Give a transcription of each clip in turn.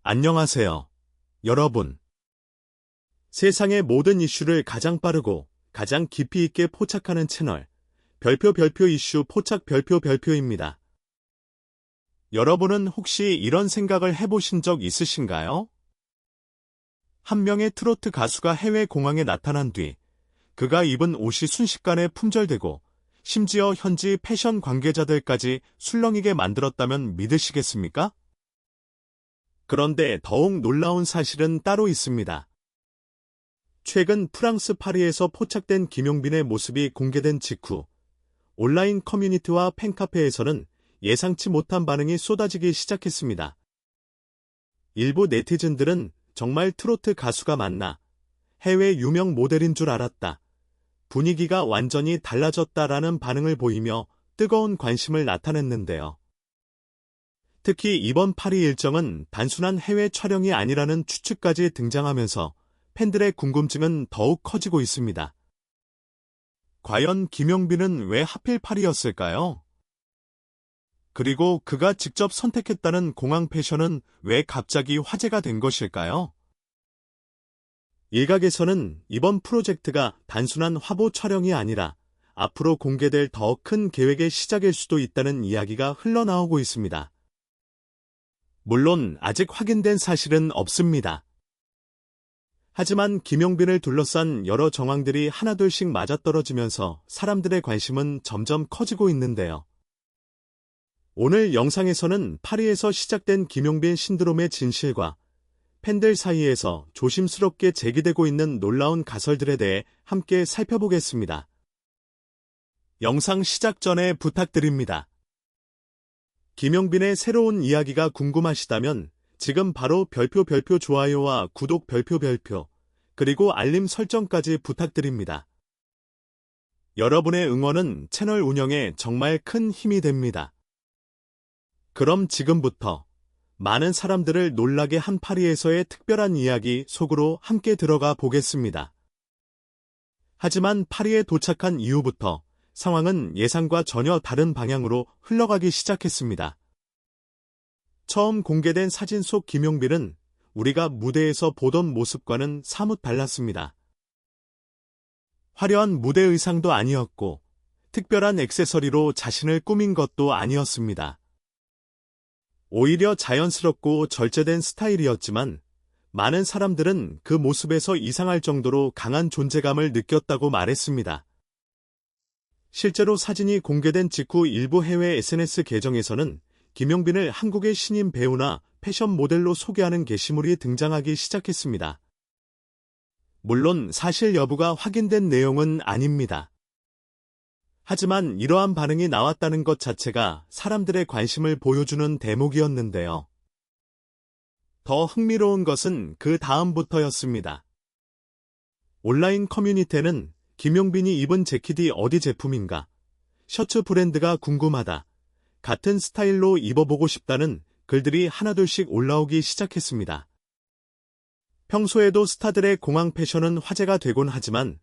안녕하세요, 여러분. 세상의 모든 이슈를 가장 빠르고 가장 깊이 있게 포착하는 채널, 별표 이슈 포착 별표입니다. 여러분은 혹시 이런 생각을 해보신 적 있으신가요? 한 명의 트로트 가수가 해외 공항에 나타난 뒤 그가 입은 옷이 순식간에 품절되고 심지어 현지 패션 관계자들까지 술렁이게 만들었다면 믿으시겠습니까? 그런데 더욱 놀라운 사실은 따로 있습니다. 최근 프랑스 파리에서 포착된 김용빈의 모습이 공개된 직후 온라인 커뮤니티와 팬카페에서는 예상치 못한 반응이 쏟아지기 시작했습니다. 일부 네티즌들은 정말 트로트 가수가 맞나? 해외 유명 모델인 줄 알았다. 분위기가 완전히 달라졌다라는 반응을 보이며 뜨거운 관심을 나타냈는데요. 특히 이번 파리 일정은 단순한 해외 촬영이 아니라는 추측까지 등장하면서 팬들의 궁금증은 더욱 커지고 있습니다. 과연 김용빈은 왜 하필 파리였을까요? 그리고 그가 직접 선택했다는 공항 패션은 왜 갑자기 화제가 된 것일까요? 일각에서는 이번 프로젝트가 단순한 화보 촬영이 아니라 앞으로 공개될 더 큰 계획의 시작일 수도 있다는 이야기가 흘러나오고 있습니다. 물론 아직 확인된 사실은 없습니다. 하지만 김용빈을 둘러싼 여러 정황들이 하나둘씩 맞아떨어지면서 사람들의 관심은 점점 커지고 있는데요. 오늘 영상에서는 파리에서 시작된 김용빈 신드롬의 진실과 팬들 사이에서 조심스럽게 제기되고 있는 놀라운 가설들에 대해 함께 살펴보겠습니다. 영상 시작 전에 부탁드립니다. 김용빈의 새로운 이야기가 궁금하시다면 지금 바로 별표 좋아요와 구독 별표 그리고 알림 설정까지 부탁드립니다. 여러분의 응원은 채널 운영에 정말 큰 힘이 됩니다. 그럼 지금부터 많은 사람들을 놀라게 한 파리에서의 특별한 이야기 속으로 함께 들어가 보겠습니다. 하지만 파리에 도착한 이후부터 상황은 예상과 전혀 다른 방향으로 흘러가기 시작했습니다. 처음 공개된 사진 속 김용빈은 우리가 무대에서 보던 모습과는 사뭇 달랐습니다. 화려한 무대 의상도 아니었고 특별한 액세서리로 자신을 꾸민 것도 아니었습니다. 오히려 자연스럽고 절제된 스타일이었지만 많은 사람들은 그 모습에서 이상할 정도로 강한 존재감을 느꼈다고 말했습니다. 실제로 사진이 공개된 직후 일부 해외 SNS 계정에서는 김용빈을 한국의 신인 배우나 패션 모델로 소개하는 게시물이 등장하기 시작했습니다. 물론 사실 여부가 확인된 내용은 아닙니다. 하지만 이러한 반응이 나왔다는 것 자체가 사람들의 관심을 보여주는 대목이었는데요. 더 흥미로운 것은 그 다음부터였습니다. 온라인 커뮤니티에는 김용빈이 입은 재킷이 어디 제품인가? 셔츠 브랜드가 궁금하다. 같은 스타일로 입어보고 싶다는 글들이 하나둘씩 올라오기 시작했습니다. 평소에도 스타들의 공항 패션은 화제가 되곤 하지만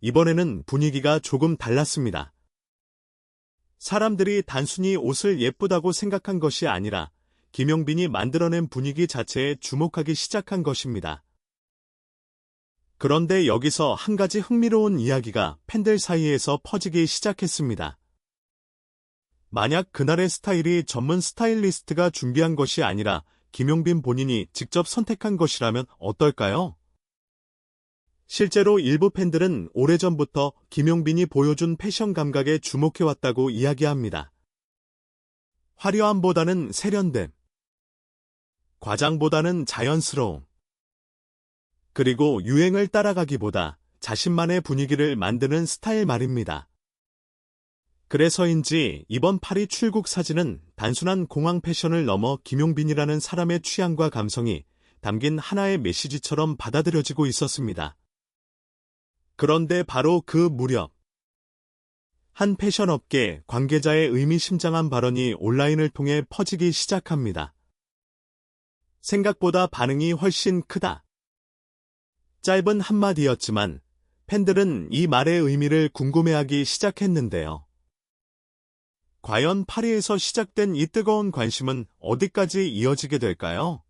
이번에는 분위기가 조금 달랐습니다. 사람들이 단순히 옷을 예쁘다고 생각한 것이 아니라 김용빈이 만들어낸 분위기 자체에 주목하기 시작한 것입니다. 그런데 여기서 한 가지 흥미로운 이야기가 팬들 사이에서 퍼지기 시작했습니다. 만약 그날의 스타일이 전문 스타일리스트가 준비한 것이 아니라 김용빈 본인이 직접 선택한 것이라면 어떨까요? 실제로 일부 팬들은 오래전부터 김용빈이 보여준 패션 감각에 주목해왔다고 이야기합니다. 화려함보다는 세련됨, 과장보다는 자연스러움, 그리고 유행을 따라가기보다 자신만의 분위기를 만드는 스타일 말입니다. 그래서인지 이번 파리 출국 사진은 단순한 공항 패션을 넘어 김용빈이라는 사람의 취향과 감성이 담긴 하나의 메시지처럼 받아들여지고 있었습니다. 그런데 바로 그 무렵 한 패션업계 관계자의 의미심장한 발언이 온라인을 통해 퍼지기 시작합니다. 생각보다 반응이 훨씬 크다. 짧은 한마디였지만 팬들은 이 말의 의미를 궁금해하기 시작했는데요. 과연 파리에서 시작된 이 뜨거운 관심은 어디까지 이어지게 될까요?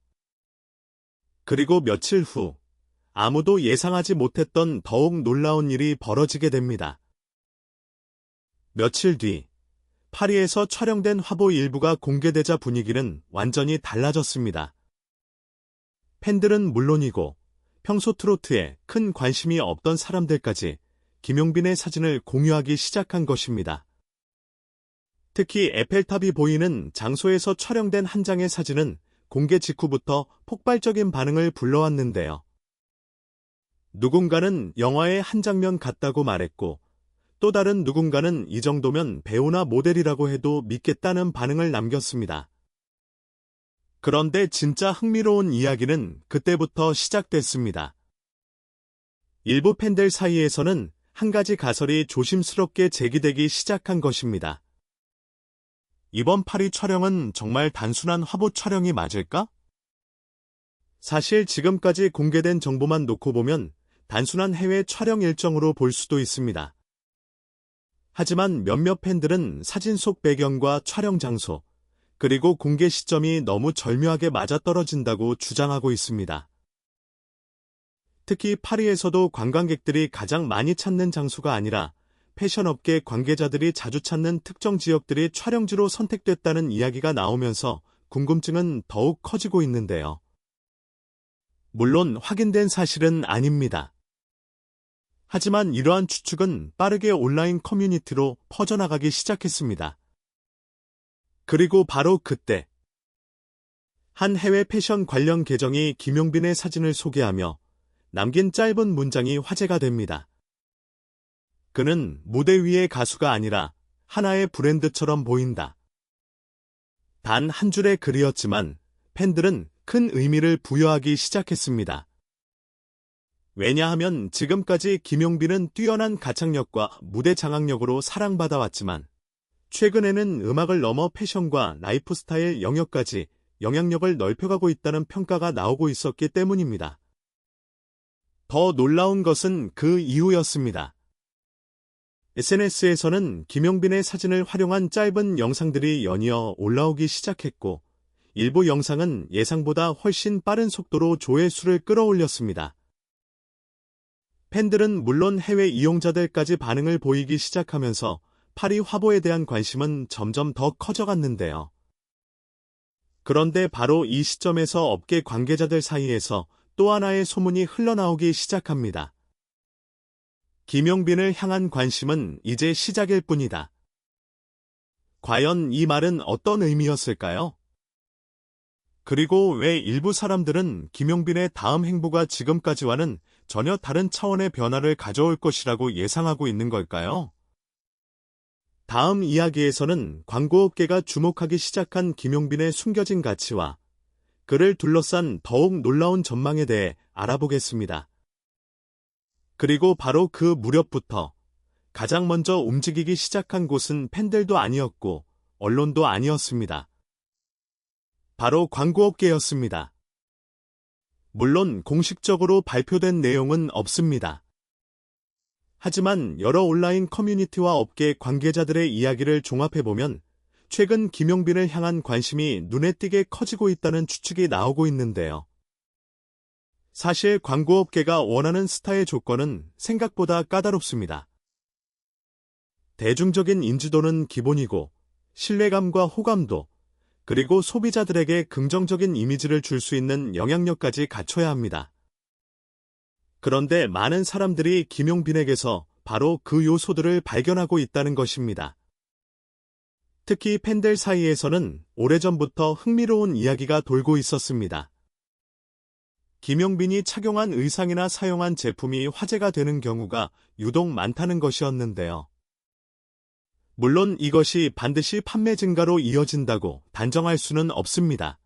그리고 며칠 후, 아무도 예상하지 못했던 더욱 놀라운 일이 벌어지게 됩니다. 며칠 뒤, 파리에서 촬영된 화보 일부가 공개되자 분위기는 완전히 달라졌습니다. 팬들은 물론이고 평소 트로트에 큰 관심이 없던 사람들까지 김용빈의 사진을 공유하기 시작한 것입니다. 특히 에펠탑이 보이는 장소에서 촬영된 한 장의 사진은 공개 직후부터 폭발적인 반응을 불러왔는데요. 누군가는 영화의 한 장면 같다고 말했고, 또 다른 누군가는 이 정도면 배우나 모델이라고 해도 믿겠다는 반응을 남겼습니다. 그런데 진짜 흥미로운 이야기는 그때부터 시작됐습니다. 일부 팬들 사이에서는 한 가지 가설이 조심스럽게 제기되기 시작한 것입니다. 이번 파리 촬영은 정말 단순한 화보 촬영이 맞을까? 사실 지금까지 공개된 정보만 놓고 보면 단순한 해외 촬영 일정으로 볼 수도 있습니다. 하지만 몇몇 팬들은 사진 속 배경과 촬영 장소, 그리고 공개 시점이 너무 절묘하게 맞아떨어진다고 주장하고 있습니다. 특히 파리에서도 관광객들이 가장 많이 찾는 장소가 아니라 패션업계 관계자들이 자주 찾는 특정 지역들이 촬영지로 선택됐다는 이야기가 나오면서 궁금증은 더욱 커지고 있는데요. 물론 확인된 사실은 아닙니다. 하지만 이러한 추측은 빠르게 온라인 커뮤니티로 퍼져나가기 시작했습니다. 그리고 바로 그때 한 해외 패션 관련 계정이 김용빈의 사진을 소개하며 남긴 짧은 문장이 화제가 됩니다. 그는 무대 위의 가수가 아니라 하나의 브랜드처럼 보인다. 단 한 줄의 글이었지만 팬들은 큰 의미를 부여하기 시작했습니다. 왜냐하면 지금까지 김용빈은 뛰어난 가창력과 무대 장악력으로 사랑받아왔지만 최근에는 음악을 넘어 패션과 라이프스타일 영역까지 영향력을 넓혀가고 있다는 평가가 나오고 있었기 때문입니다. 더 놀라운 것은 그 이유였습니다. SNS에서는 김용빈의 사진을 활용한 짧은 영상들이 연이어 올라오기 시작했고, 일부 영상은 예상보다 훨씬 빠른 속도로 조회수를 끌어올렸습니다. 팬들은 물론 해외 이용자들까지 반응을 보이기 시작하면서 파리 화보에 대한 관심은 점점 더 커져갔는데요. 그런데 바로 이 시점에서 업계 관계자들 사이에서 또 하나의 소문이 흘러나오기 시작합니다. 김용빈을 향한 관심은 이제 시작일 뿐이다. 과연 이 말은 어떤 의미였을까요? 그리고 왜 일부 사람들은 김용빈의 다음 행보가 지금까지와는 전혀 다른 차원의 변화를 가져올 것이라고 예상하고 있는 걸까요? 다음 이야기에서는 광고업계가 주목하기 시작한 김용빈의 숨겨진 가치와 그를 둘러싼 더욱 놀라운 전망에 대해 알아보겠습니다. 그리고 바로 그 무렵부터 가장 먼저 움직이기 시작한 곳은 팬들도 아니었고 언론도 아니었습니다. 바로 광고업계였습니다. 물론 공식적으로 발표된 내용은 없습니다. 하지만 여러 온라인 커뮤니티와 업계 관계자들의 이야기를 종합해보면 최근 김용빈을 향한 관심이 눈에 띄게 커지고 있다는 추측이 나오고 있는데요. 사실 광고업계가 원하는 스타의 조건은 생각보다 까다롭습니다. 대중적인 인지도는 기본이고 신뢰감과 호감도, 그리고 소비자들에게 긍정적인 이미지를 줄 수 있는 영향력까지 갖춰야 합니다. 그런데 많은 사람들이 김용빈에게서 바로 그 요소들을 발견하고 있다는 것입니다. 특히 팬들 사이에서는 오래전부터 흥미로운 이야기가 돌고 있었습니다. 김용빈이 착용한 의상이나 사용한 제품이 화제가 되는 경우가 유독 많다는 것이었는데요. 물론 이것이 반드시 판매 증가로 이어진다고 단정할 수는 없습니다.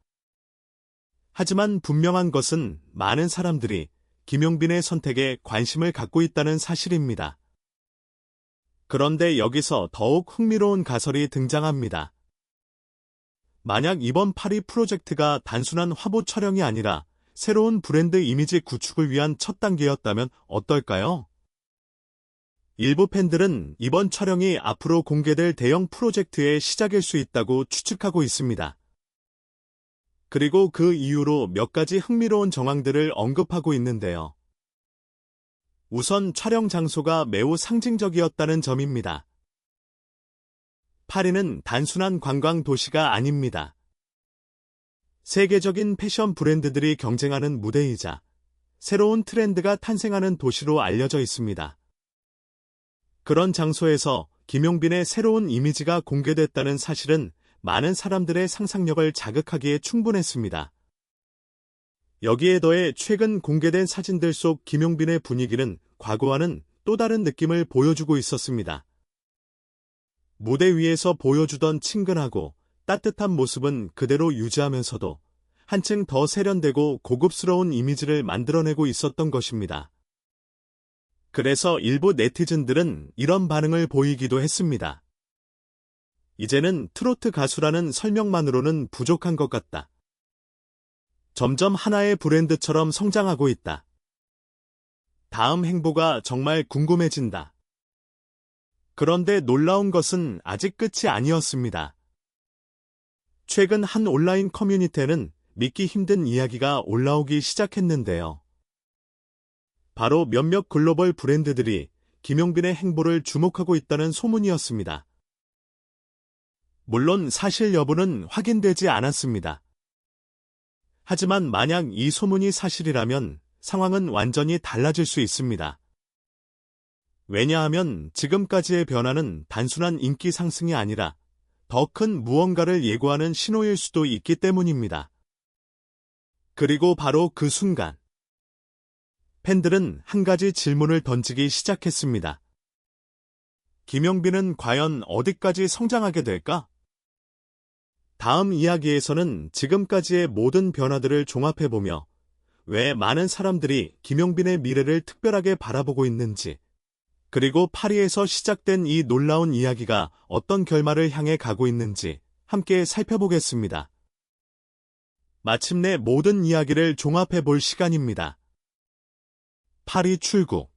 하지만 분명한 것은 많은 사람들이 김용빈의 선택에 관심을 갖고 있다는 사실입니다. 그런데 여기서 더욱 흥미로운 가설이 등장합니다. 만약 이번 파리 프로젝트가 단순한 화보 촬영이 아니라 새로운 브랜드 이미지 구축을 위한 첫 단계였다면 어떨까요? 일부 팬들은 이번 촬영이 앞으로 공개될 대형 프로젝트의 시작일 수 있다고 추측하고 있습니다. 그리고 그 이후로 몇 가지 흥미로운 정황들을 언급하고 있는데요. 우선 촬영 장소가 매우 상징적이었다는 점입니다. 파리는 단순한 관광 도시가 아닙니다. 세계적인 패션 브랜드들이 경쟁하는 무대이자 새로운 트렌드가 탄생하는 도시로 알려져 있습니다. 그런 장소에서 김용빈의 새로운 이미지가 공개됐다는 사실은 많은 사람들의 상상력을 자극하기에 충분했습니다. 여기에 더해 최근 공개된 사진들 속 김용빈의 분위기는 과거와는 또 다른 느낌을 보여주고 있었습니다. 무대 위에서 보여주던 친근하고 따뜻한 모습은 그대로 유지하면서도 한층 더 세련되고 고급스러운 이미지를 만들어내고 있었던 것입니다. 그래서 일부 네티즌들은 이런 반응을 보이기도 했습니다. 이제는 트로트 가수라는 설명만으로는 부족한 것 같다. 점점 하나의 브랜드처럼 성장하고 있다. 다음 행보가 정말 궁금해진다. 그런데 놀라운 것은 아직 끝이 아니었습니다. 최근 한 온라인 커뮤니티에는 믿기 힘든 이야기가 올라오기 시작했는데요. 바로 몇몇 글로벌 브랜드들이 김용빈의 행보를 주목하고 있다는 소문이었습니다. 물론 사실 여부는 확인되지 않았습니다. 하지만 만약 이 소문이 사실이라면 상황은 완전히 달라질 수 있습니다. 왜냐하면 지금까지의 변화는 단순한 인기 상승이 아니라 더 큰 무언가를 예고하는 신호일 수도 있기 때문입니다. 그리고 바로 그 순간, 팬들은 한 가지 질문을 던지기 시작했습니다. 김용빈은 과연 어디까지 성장하게 될까? 다음 이야기에서는 지금까지의 모든 변화들을 종합해보며 왜 많은 사람들이 김용빈의 미래를 특별하게 바라보고 있는지, 그리고 파리에서 시작된 이 놀라운 이야기가 어떤 결말을 향해 가고 있는지 함께 살펴보겠습니다. 마침내 모든 이야기를 종합해볼 시간입니다. 파리 출구,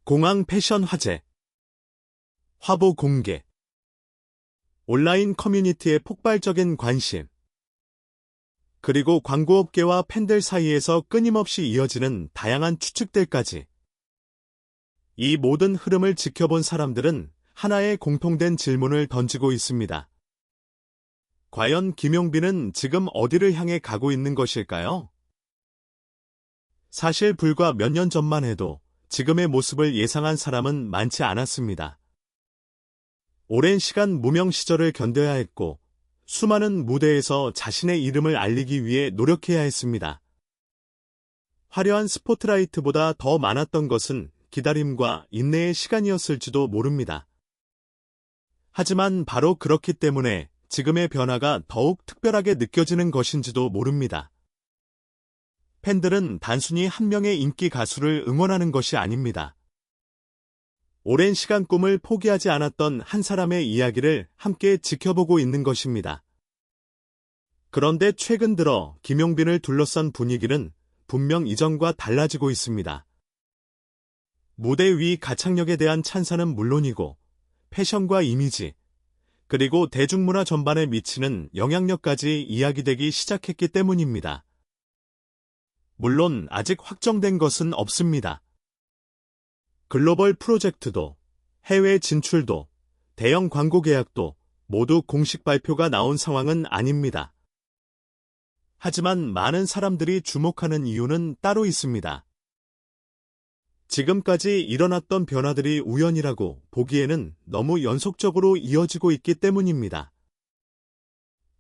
공항 패션 화제, 화보 공개, 온라인 커뮤니티의 폭발적인 관심, 그리고 광고업계와 팬들 사이에서 끊임없이 이어지는 다양한 추측들까지. 이 모든 흐름을 지켜본 사람들은 하나의 공통된 질문을 던지고 있습니다. 과연 김용빈은 지금 어디를 향해 가고 있는 것일까요? 사실 불과 몇 년 전만 해도 지금의 모습을 예상한 사람은 많지 않았습니다. 오랜 시간 무명 시절을 견뎌야 했고 수많은 무대에서 자신의 이름을 알리기 위해 노력해야 했습니다. 화려한 스포트라이트보다 더 많았던 것은 기다림과 인내의 시간이었을지도 모릅니다. 하지만 바로 그렇기 때문에 지금의 변화가 더욱 특별하게 느껴지는 것인지도 모릅니다. 팬들은 단순히 한 명의 인기 가수를 응원하는 것이 아닙니다. 오랜 시간 꿈을 포기하지 않았던 한 사람의 이야기를 함께 지켜보고 있는 것입니다. 그런데 최근 들어 김용빈을 둘러싼 분위기는 분명 이전과 달라지고 있습니다. 무대 위 가창력에 대한 찬사는 물론이고 패션과 이미지, 그리고 대중문화 전반에 미치는 영향력까지 이야기되기 시작했기 때문입니다. 물론 아직 확정된 것은 없습니다. 글로벌 프로젝트도, 해외 진출도, 대형 광고 계약도 모두 공식 발표가 나온 상황은 아닙니다. 하지만 많은 사람들이 주목하는 이유는 따로 있습니다. 지금까지 일어났던 변화들이 우연이라고 보기에는 너무 연속적으로 이어지고 있기 때문입니다.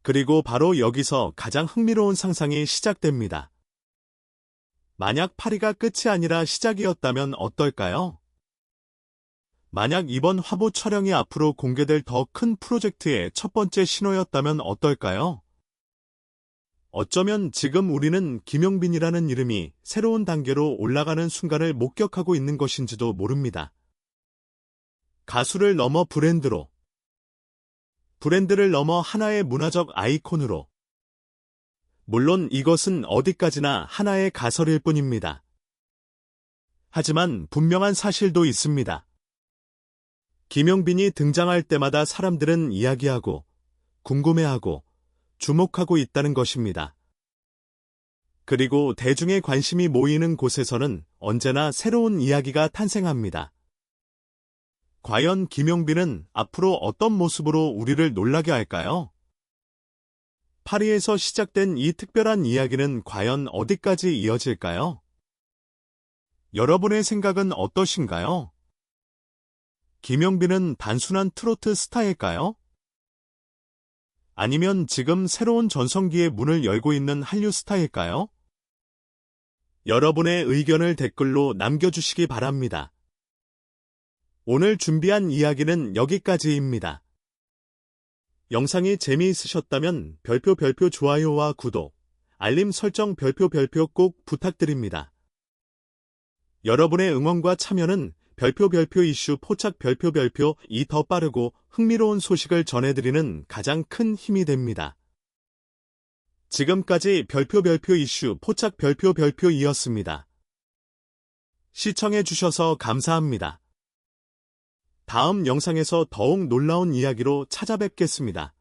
그리고 바로 여기서 가장 흥미로운 상상이 시작됩니다. 만약 파리가 끝이 아니라 시작이었다면 어떨까요? 만약 이번 화보 촬영이 앞으로 공개될 더 큰 프로젝트의 첫 번째 신호였다면 어떨까요? 어쩌면 지금 우리는 김용빈이라는 이름이 새로운 단계로 올라가는 순간을 목격하고 있는 것인지도 모릅니다. 가수를 넘어 브랜드로, 브랜드를 넘어 하나의 문화적 아이콘으로. 물론 이것은 어디까지나 하나의 가설일 뿐입니다. 하지만 분명한 사실도 있습니다. 김용빈이 등장할 때마다 사람들은 이야기하고, 궁금해하고, 주목하고 있다는 것입니다. 그리고 대중의 관심이 모이는 곳에서는 언제나 새로운 이야기가 탄생합니다. 과연 김용빈은 앞으로 어떤 모습으로 우리를 놀라게 할까요? 파리에서 시작된 이 특별한 이야기는 과연 어디까지 이어질까요? 여러분의 생각은 어떠신가요? 김용빈은 단순한 트로트 스타일까요? 아니면 지금 새로운 전성기의 문을 열고 있는 한류 스타일까요? 여러분의 의견을 댓글로 남겨주시기 바랍니다. 오늘 준비한 이야기는 여기까지입니다. 영상이 재미있으셨다면 별표 좋아요와 구독, 알림 설정 별표 꼭 부탁드립니다. 여러분의 응원과 참여는 별표 이슈 포착 별표 이 더 빠르고 흥미로운 소식을 전해드리는 가장 큰 힘이 됩니다. 지금까지 별표 이슈 포착 별표 이었습니다. 시청해주셔서 감사합니다. 다음 영상에서 더욱 놀라운 이야기로 찾아뵙겠습니다.